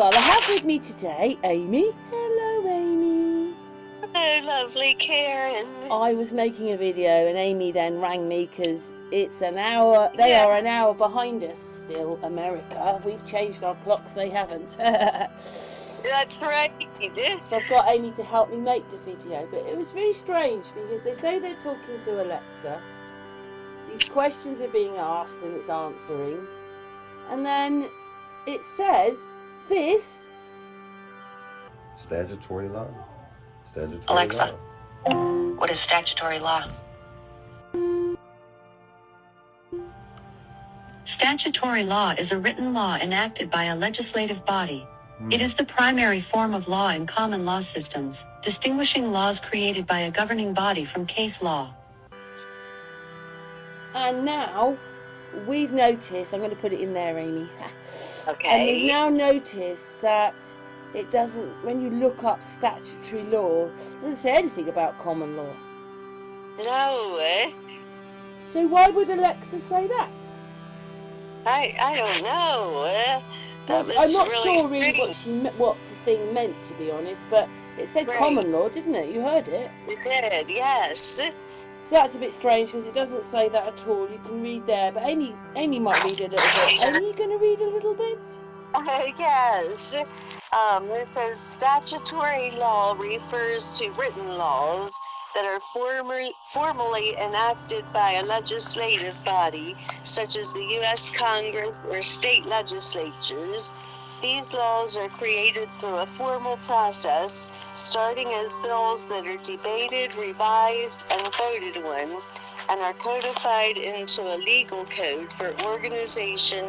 Well, I have with me today Amy. Hello, Amy. Hello, lovely Karen. I was making a video and Amy then rang me because it's an hour. They are an hour behind us still, America. We've changed our clocks, they haven't. That's right. So I've got Amy to help me make the video, but it was really strange because they say they're talking to Alexa. These questions are being asked and it's answering. And then it says this. Statutory law. Statutory Alexa, law. what is statutory law? Statutory law is a written law enacted by a legislative body. It is the primary form of law in common law systems, distinguishing laws created by a governing body from case law. And now we've noticed, I'm going to put it in there, Amy. Okay. And we've now noticed that it doesn't, when you look up statutory law, it doesn't say anything about common law. No, So why would Alexa say that? I don't know. Well, I'm not sure really what the thing meant, to be honest, but it said common law, didn't it? You heard it? It did, yes. So that's a bit strange because it doesn't say that at all. You can read there, but Amy might read a little bit. Amy, you going to read a little bit? Yes. It says statutory law refers to written laws that are formally enacted by a legislative body, such as the U.S. Congress or state legislatures. These laws are created through a formal process, starting as bills that are debated, revised, and voted on, and are codified into a legal code for organization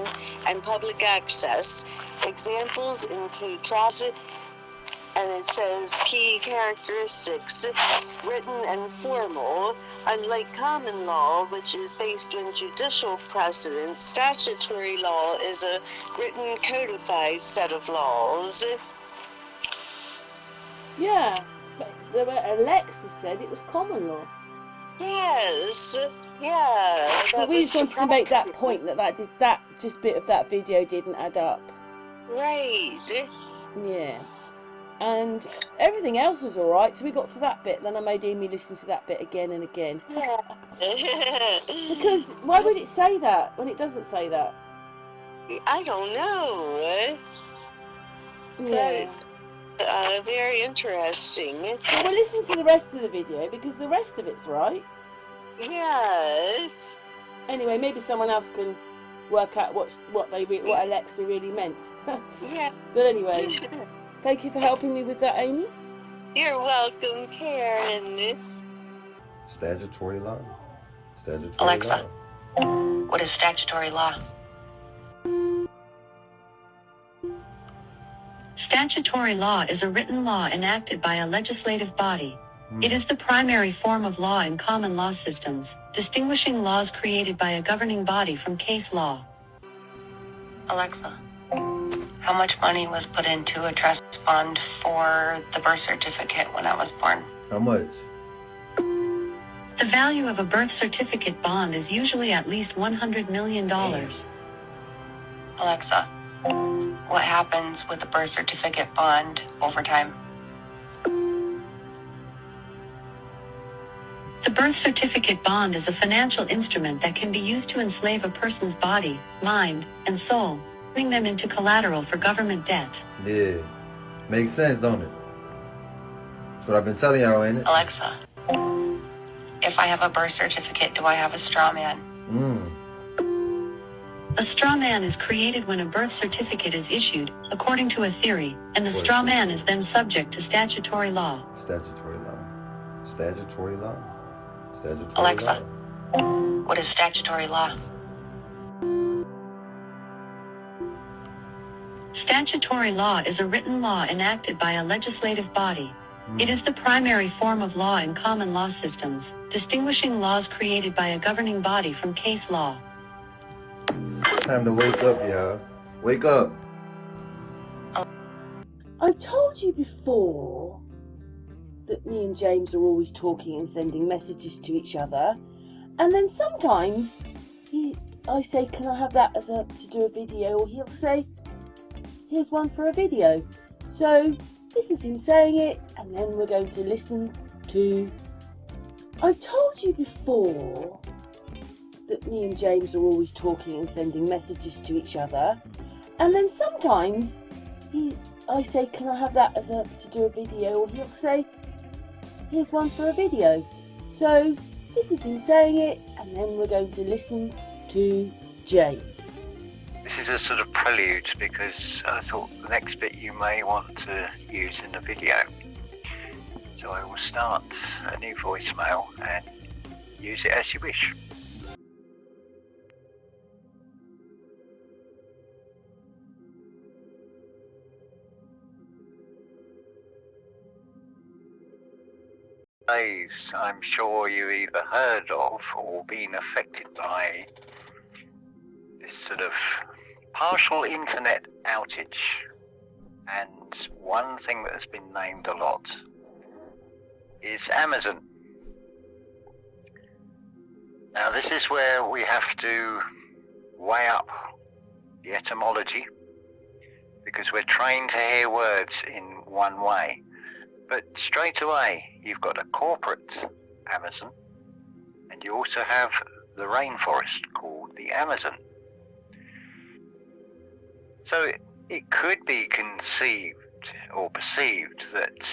and public access. Examples include and it says key characteristics, written and formal. Unlike common law, which is based on judicial precedent, statutory law is a written, codified set of laws. Yeah, but Alexa said it was common law. Yes, yeah. But we just wanted to make that point that just bit of that video didn't add up. Right. Yeah. And everything else was alright till we got to that bit. Then I made Amy listen to that bit again and again. Yeah. Because why would it say that when it doesn't say that? I don't know. Yeah. Very interesting. But we'll listen to the rest of the video because the rest of it's right. Yeah. Anyway, maybe someone else can work out what Alexa really meant. Yeah. But anyway, thank you for helping me with that, Amy. You're welcome, Karen. Statutory law. Statutory Alexa, law. what is statutory law? Statutory law is a written law enacted by a legislative body. It is the primary form of law in common law systems, distinguishing laws created by a governing body from case law. Alexa, how much money was put into a trust fund for the birth certificate when I was born? How much? The value of a birth certificate bond is usually at least $100 million. Alexa, what happens with the birth certificate bond over time? The birth certificate bond is a financial instrument that can be used to enslave a person's body, mind, and soul, turning them into collateral for government debt. Yeah. Makes sense, don't it? That's what I've been telling y'all, ain't it? Alexa, if I have a birth certificate, do I have a straw man? A straw man is created when a birth certificate is issued, according to a theory, and the straw man is then subject to statutory law. Statutory law. Statutory law. Statutory Alexa, law. what is statutory law? Statutory law is a written law enacted by a legislative body. It is the primary form of law in common law systems, distinguishing laws created by a governing body from case law. Time to wake up, y'all. Wake up. I've told you before that me and James are always talking and sending messages to each other, and then sometimes I say, can I have that to do a video, or he'll here's one for a video. So this is him saying it, and then we're going to listen to... I've told you before that me and James are always talking and sending messages to each other, and then sometimes I say, can I have that to do a video, or he'll say, here's one for a video. So this is him saying it, and then we're going to listen to James. This is a sort of prelude because I thought the next bit you may want to use in the video. So I will start a new voicemail and use it as you wish. I'm sure you either heard of or been affected by this sort of partial internet outage, and one thing that has been named a lot is Amazon. Now this is where we have to weigh up the etymology, because we're trained to hear words in one way. But straight away, you've got a corporate Amazon, and you also have the rainforest called the Amazon. So it could be conceived or perceived that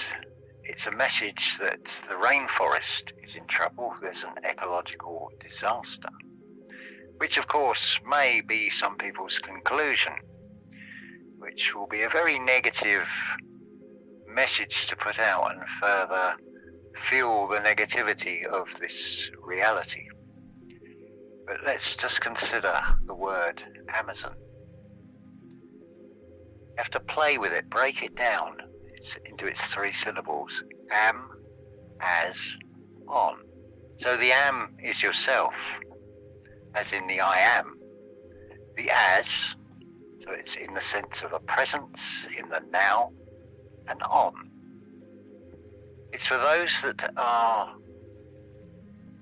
it's a message that the rainforest is in trouble, there's an ecological disaster, which of course may be some people's conclusion, which will be a very negative message to put out and further fuel the negativity of this reality. But let's just consider the word Amazon. You have to play with it, break it down into its 3 syllables. Am, as, on. So the am is yourself, as in the I am. The as, so it's in the sense of a presence, in the now, and on. It's for those that are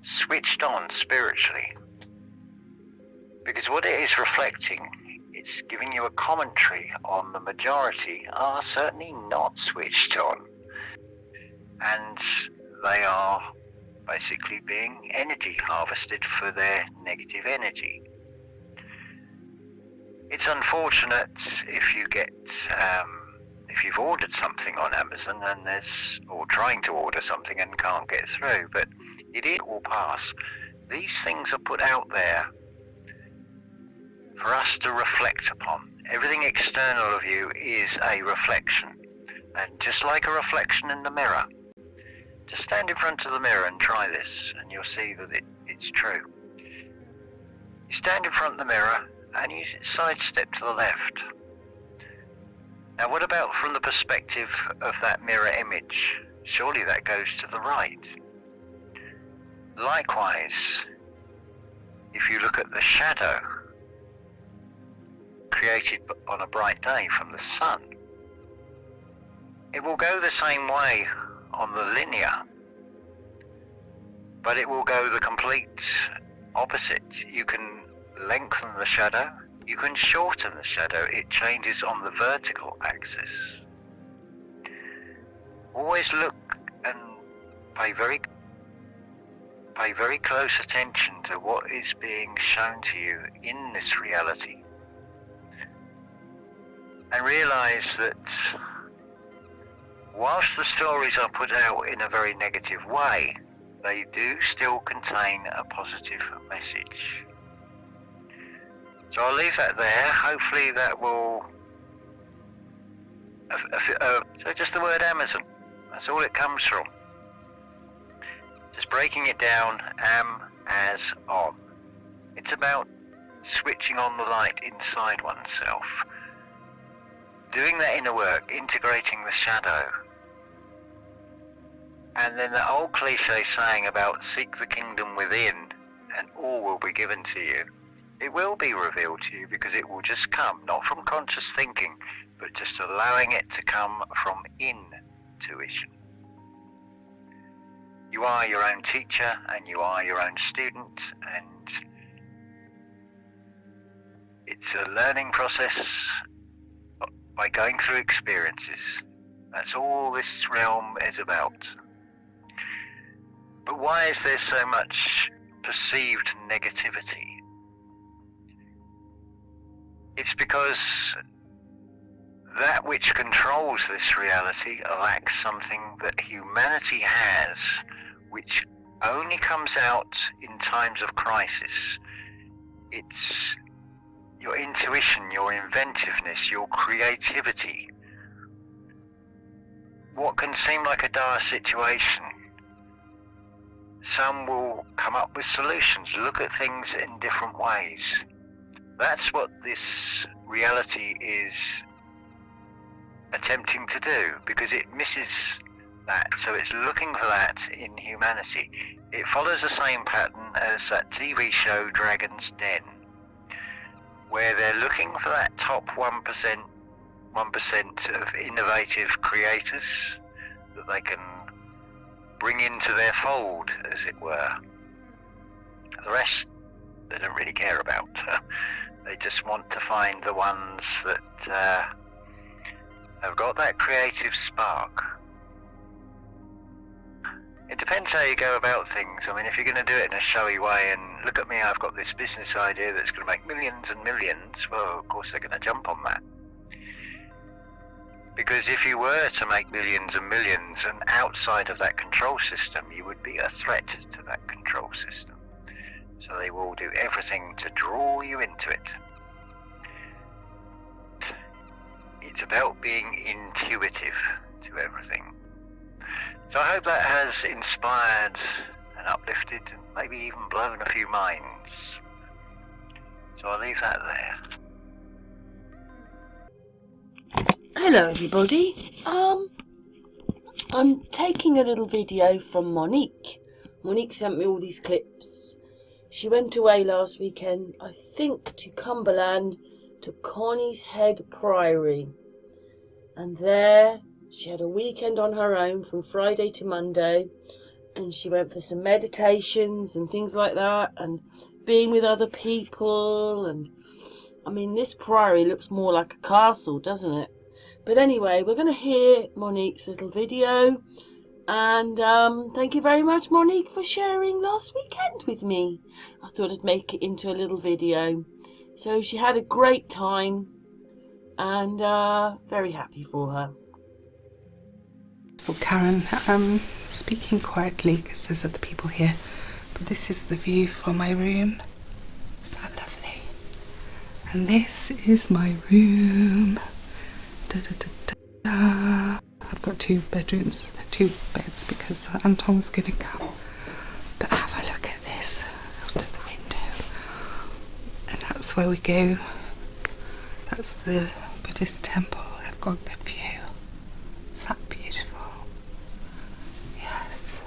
switched on spiritually, because what it is reflecting, it's giving you a commentary on the majority are certainly not switched on, and they are basically being energy harvested for their negative energy. It's unfortunate if you get if you've ordered something on Amazon and or trying to order something and can't get through, but it will pass. These things are put out there for us to reflect upon. Everything external of you is a reflection, and just like a reflection in the mirror, just stand in front of the mirror and try this, and you'll see that it's true. You stand in front of the mirror and you sidestep to the left. Now what about from the perspective of that mirror image? Surely that goes to the right. Likewise, if you look at the shadow created on a bright day from the sun, it will go the same way on the linear, but it will go the complete opposite. You can lengthen the shadow, you can shorten the shadow, it changes on the vertical axis. Always look and pay very close attention to what is being shown to you in this reality, and realize that whilst the stories are put out in a very negative way, they do still contain a positive message. So I'll leave that there. Hopefully that will... So just the word Amazon, that's all it comes from. Just breaking it down, am, as, on. It's about switching on the light inside oneself. Doing that inner work, integrating the shadow. And then the old cliche saying about seek the kingdom within and all will be given to you. It will be revealed to you because it will just come, not from conscious thinking, but just allowing it to come from intuition. You are your own teacher and you are your own student, and it's a learning process by going through experiences. That's all this realm is about. But why is there so much perceived negativity? It's because that which controls this reality lacks something that humanity has, which only comes out in times of crisis. It's your intuition, your inventiveness, your creativity. What can seem like a dire situation, some will come up with solutions, look at things in different ways. That's what this reality is attempting to do, because it misses that. So it's looking for that in humanity. It follows the same pattern as that TV show Dragon's Den, where they're looking for that top 1% of innovative creators that they can bring into their fold, as it were. The rest they don't really care about. They just want to find the ones that have got that creative spark. It depends how you go about things. I mean, if you're going to do it in a showy way and look at me, I've got this business idea that's going to make millions and millions, well, of course they're going to jump on that. Because if you were to make millions and millions and outside of that control system, you would be a threat to that control system. So they will do everything to draw you into it. It's about being intuitive to everything. So I hope that has inspired and uplifted and maybe even blown a few minds. So I'll leave that there. Hello everybody. I'm taking a little video from Monique. Monique sent me all these clips. She went away last weekend, I think to Cumberland, to Connie's Head Priory. And there she had a weekend on her own from Friday to Monday. And she went for some meditations and things like that, and being with other people. And I mean, this priory looks more like a castle, doesn't it? But anyway, we're going to hear Monique's little video. And thank you very much, Monique, for sharing last weekend with me. I thought I'd make it into a little video. So she had a great time, and very happy for her. For Karen, I'm speaking quietly because there's other people here. But this is the view from my room. Is that lovely? And this is my room. Da, da, da, da, da. I've got 2 bedrooms, 2 beds because Anton was going to come. But have a look at this out of the window. And that's where we go. That's the Buddhist temple. I've got a good view. Is that beautiful? Yes.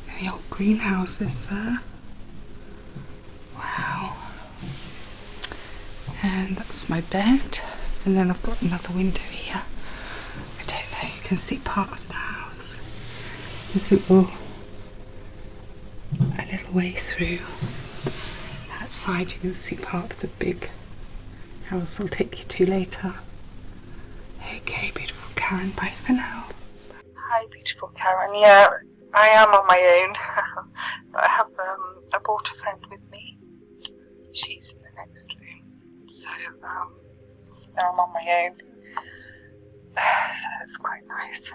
And the old greenhouse is there. Wow. And that's my bed. And then I've got another window here. I don't know, you can see part of the house. There's a little way through. That side you can see part of the big house I'll take you to later. Okay, beautiful Karen, bye for now. Hi, beautiful Karen. Yeah, I am on my own. But I have I brought a friend with me. She's in the next room. So, now I'm on my own, so it's quite nice.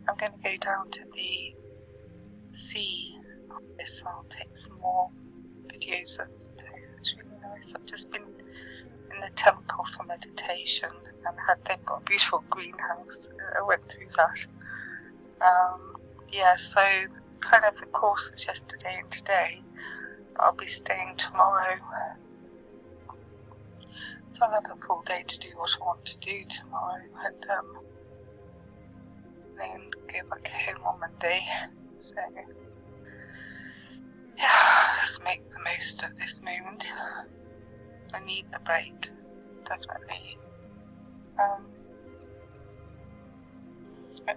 I'm going to go down to the sea of this. I'll take some more videos of the place. It's really nice. I've just been in the temple for meditation and they've got a beautiful greenhouse. I went through that. Yeah, so kind of the course was yesterday and today, but I'll be staying tomorrow. So I'll have a full day to do what I want to do tomorrow, and then go back home on Monday. So yeah, just make the most of this moment. I need the break, definitely.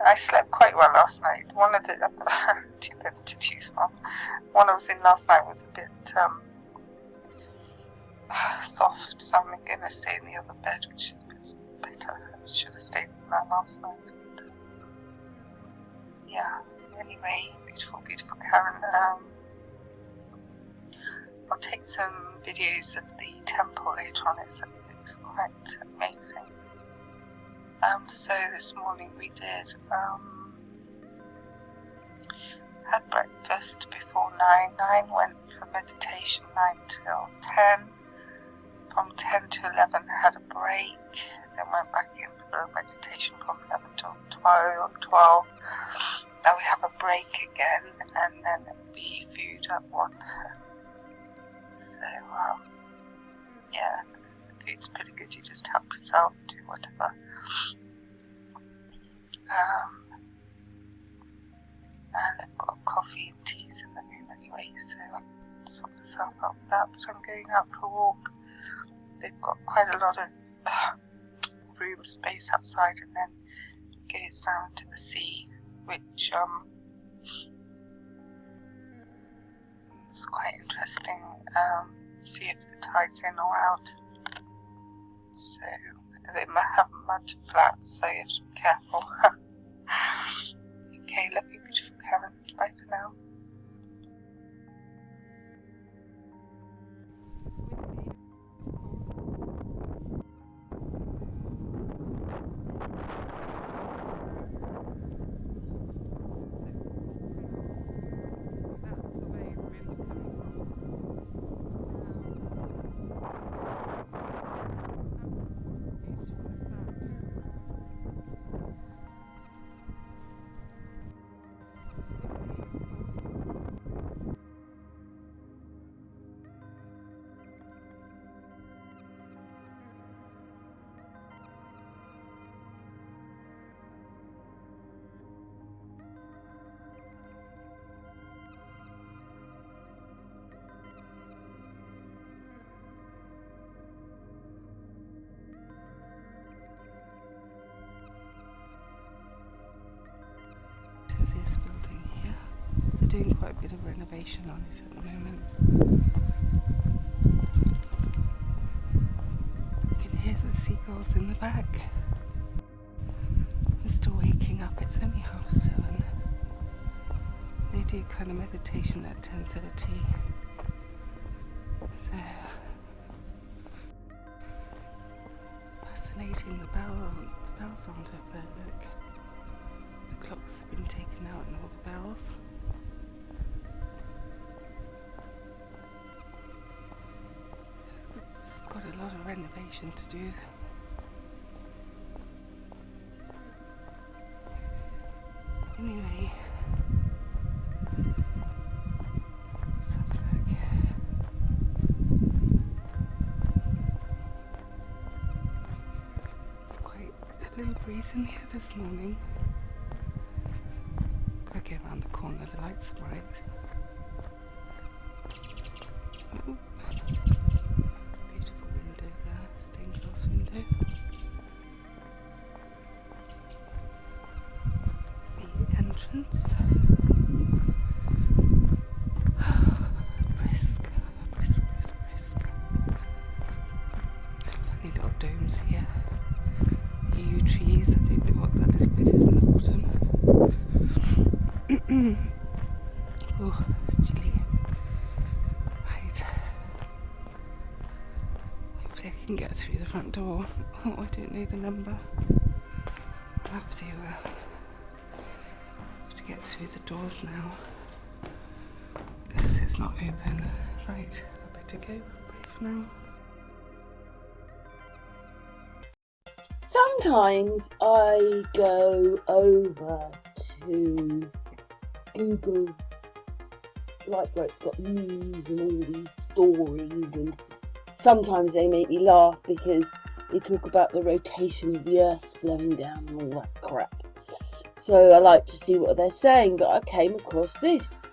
I slept quite well last night. One of the 2 beds to choose from. One I was in last night was a bit soft, so I'm going to stay in the other bed, which is a bit better. I should have stayed in that last night. But, yeah, anyway, beautiful Karen. I'll take some videos of the temple later on. It's quite amazing. So this morning we did had breakfast before 9. 9 went for meditation 9 till 10. From 10 to 11 had a break. Then went back in for a meditation from 11 till 12. Now we have a break again, and then it'll be food at 1. So yeah, the food's pretty good. You just help yourself, do whatever. And I've got coffee and teas in the room anyway, so I'll sort myself out with that. But I'm going out for a walk. They've got quite a lot of room space outside, and then it goes down to the sea, which is quite interesting. See if the tide's in or out. So they might have mud flats, so you have to be careful. Okay, love you, beautiful Karen. Bye for now. This building here, they're doing quite a bit of renovation on it at the moment. You can hear the seagulls in the back. They're still waking up. It's only 7:30. They do kind of meditation at 10:30. So fascinating. The bells aren't up there. Look. The clocks have been taken out and all the bells. It's got a lot of renovation to do. Anyway, let's have a look. It's quite a little breeze in here this morning. Go around the corner, the lights are bright. Oh. Beautiful window there, stained glass window. The entrance. Brisk. Funny little domes here. Yew trees, I don't know what that little bit is in the bottom. Oh, it's chilly. Right. Hopefully I can get through the front door. Oh, I don't know the number. I'll have to get through the doors now. This is not open. Right, I better go. Bye for now. Sometimes I go over to Google, like where it's got news and all these stories, and sometimes they make me laugh because they talk about the rotation of the earth slowing down and all that crap. So I like to see what they're saying, but I came across this.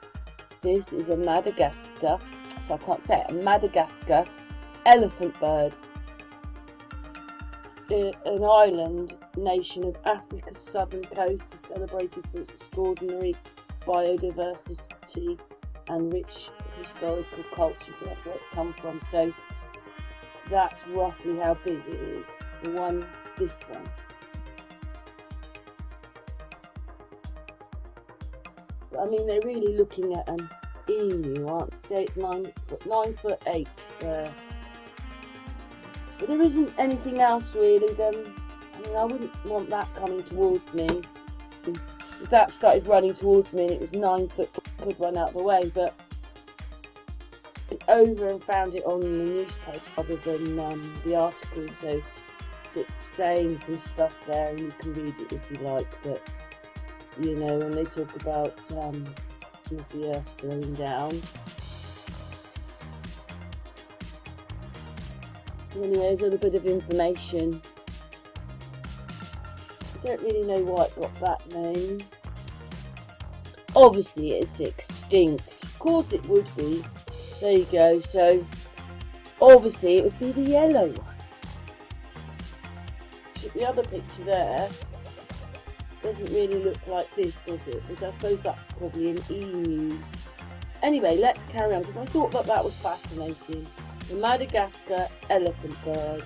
This is a Madagascar, so I can't say it, a Madagascar elephant bird. An island nation of Africa's southern coast is celebrated for its extraordinary biodiversity and rich historical culture. That's where it's come from. So that's roughly how big it is. The one this one. But, I mean, they're really looking at an emu, aren't they? Say it's 9'8" there. But there isn't anything else really. Then, I mean, I wouldn't want that coming towards me. If that started running towards me and it was 9 foot, I could run out of the way. But I went over and found it on the newspaper rather than the article, so it's saying some stuff there, and you can read it if you like. But you know, when they talk about the earth slowing down. Anyway, there's a little bit of information. I don't really know why it got that name. Obviously, it's extinct. Of course, it would be. There you go. So, obviously, it would be the yellow one. The other picture there doesn't really look like this, does it? But I suppose that's probably an emu. Anyway, let's carry on, because I thought that was fascinating. The Madagascar elephant bird.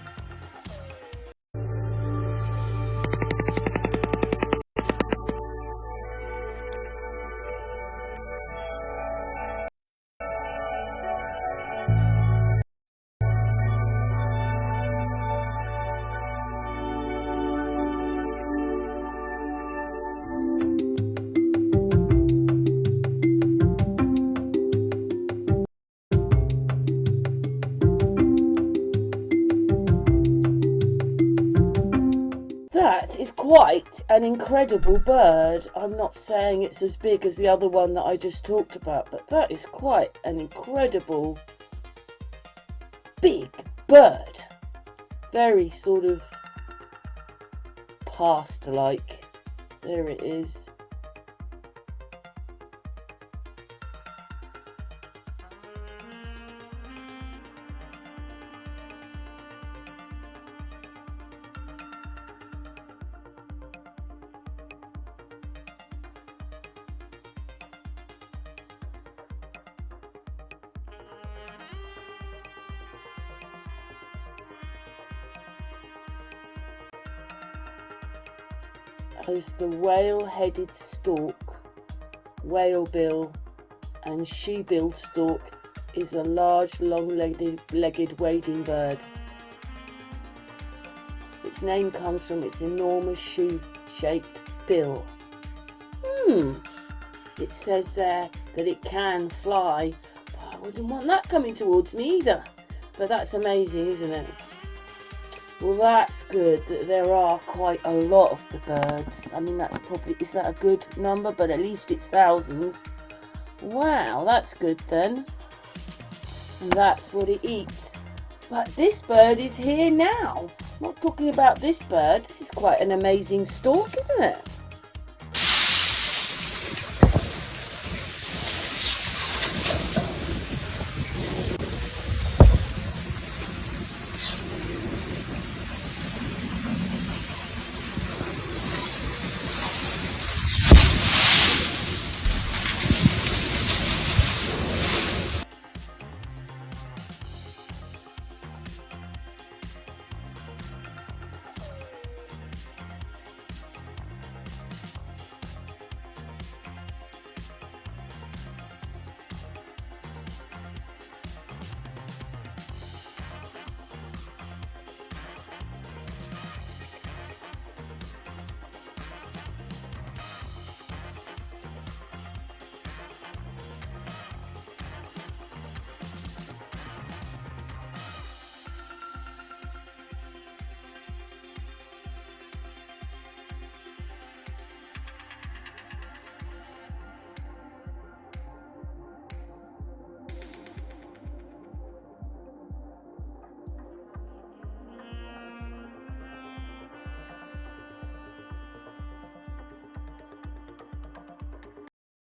That is quite an incredible bird. I'm not saying it's as big as the other one that I just talked about, but that is quite an incredible big bird. Very sort of past-like. There it is. As the whale-headed stork, whale-bill and shoebill stork is a large, long-legged wading bird. Its name comes from its enormous shoe-shaped bill. It says there that it can fly. I wouldn't want that coming towards me either. But that's amazing, isn't it? Well, that's good that there are quite a lot of the birds. I mean, that's probably, is that a good number? But at least it's thousands. Wow, that's good then. And that's what it eats. But this bird is here now. I'm not talking about this bird. This is quite an amazing stork, isn't it?